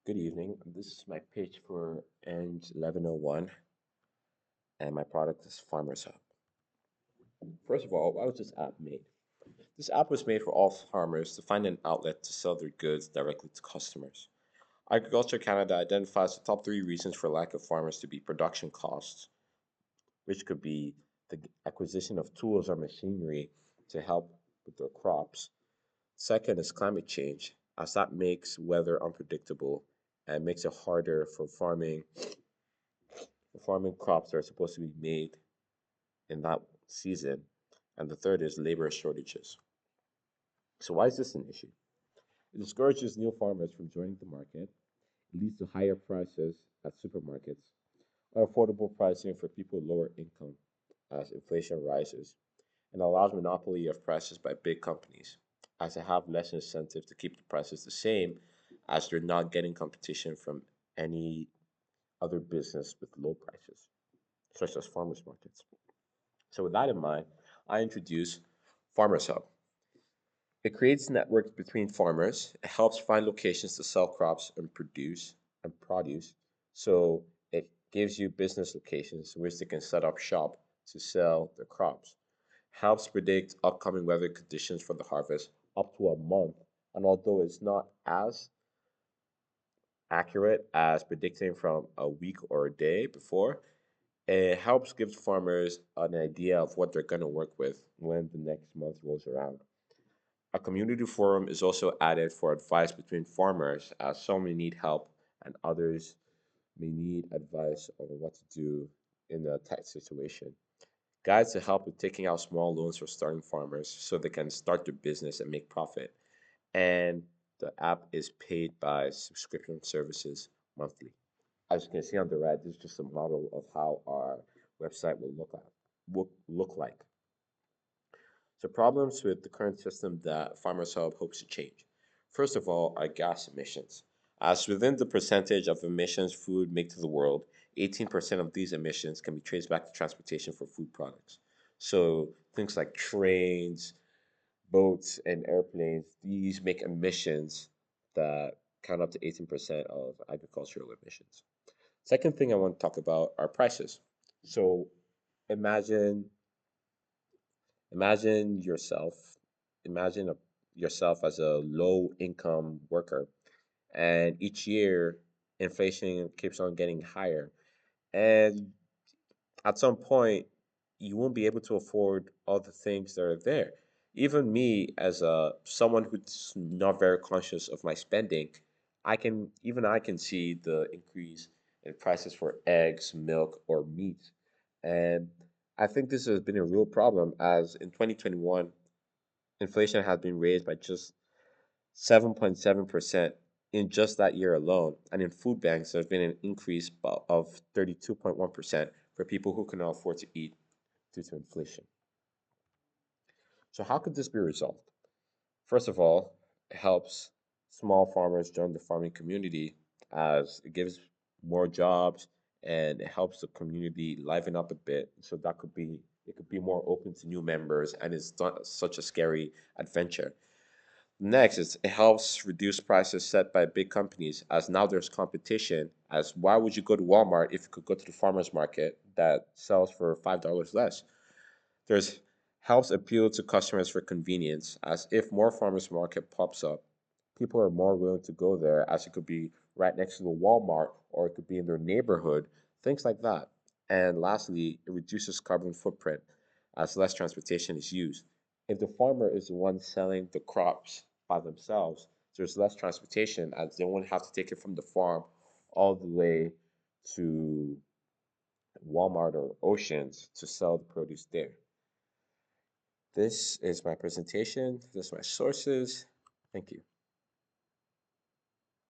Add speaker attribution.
Speaker 1: Good evening. This is my pitch for Eng 1101, and my product is Farmers Hub. First of all, why was this app made? This app was made for all farmers to find an outlet to sell their goods directly to customers. Agriculture Canada identifies the top three reasons for lack of farmers to be production costs, which could be the acquisition of tools or machinery to help with their crops. Second is climate change, as that makes weather unpredictable and makes it harder for farming crops that are supposed to be made in that season. And the third is labor shortages. So why is this an issue? It discourages new farmers from joining the market. It leads to higher prices at supermarkets, unaffordable pricing for people with lower income as inflation rises, and allows monopoly of prices by big companies, as they have less incentive to keep the prices the same as they're not getting competition from any other business with low prices, such as farmers markets. So with that in mind, I introduce Farmers Hub. It creates networks between farmers. It helps find locations to sell crops and produce. So it gives you business locations in which they can set up shop to sell their crops. Helps predict upcoming weather conditions for the harvest up to a month. And although it's not as accurate as predicting from a week or a day before, it helps give farmers an idea of what they're going to work with when the next month rolls around. A community forum is also added for advice between farmers, as some may need help and others may need advice on what to do in a tight situation. Guides to help with taking out small loans for starting farmers so they can start their business and make profit. And the app is paid by subscription services monthly. As you can see on the right, this is just a model of how our website will look like. So problems with the current system that Farmers Hub hopes to change. First of all, are gas emissions. As within the percentage of emissions food make to the world, 18% of these emissions can be traced back to transportation for food products. So things like trains, boats, and airplanes, these make emissions that count up to 18% of agricultural emissions. Second thing I want to talk about are prices. So imagine imagine yourself imagine yourself as a low income worker, and each year inflation keeps on getting higher, and at some point you won't be able to afford all the things that are there. Even me, as a someone who's not very conscious of my spending, I can see the increase in prices for eggs, milk, or meat. And I think this has been a real problem, as in 2021 inflation has been raised by just 7.7% in just that year alone. And in food banks, there's been an increase of 32.1% for people who cannot afford to eat due to inflation. So, how could this be resolved? First of all, it helps small farmers join the farming community, as it gives more jobs and it helps the community liven up a bit. So it could be more open to new members, and it's not such a scary adventure. Next is it helps reduce prices set by big companies, as now there's competition. As why would you go to Walmart if you could go to the farmers market that sells for $5 less? There's helps appeal to customers for convenience, as if more farmers market pops up, people are more willing to go there, as it could be right next to the Walmart or it could be in their neighborhood, things like that. And lastly, it reduces carbon footprint as less transportation is used. If the farmer is the one selling the crops by themselves, there's less transportation, as they won't have to take it from the farm all the way to Walmart or Oceans to sell the produce there. This is my presentation. This is my sources. Thank you.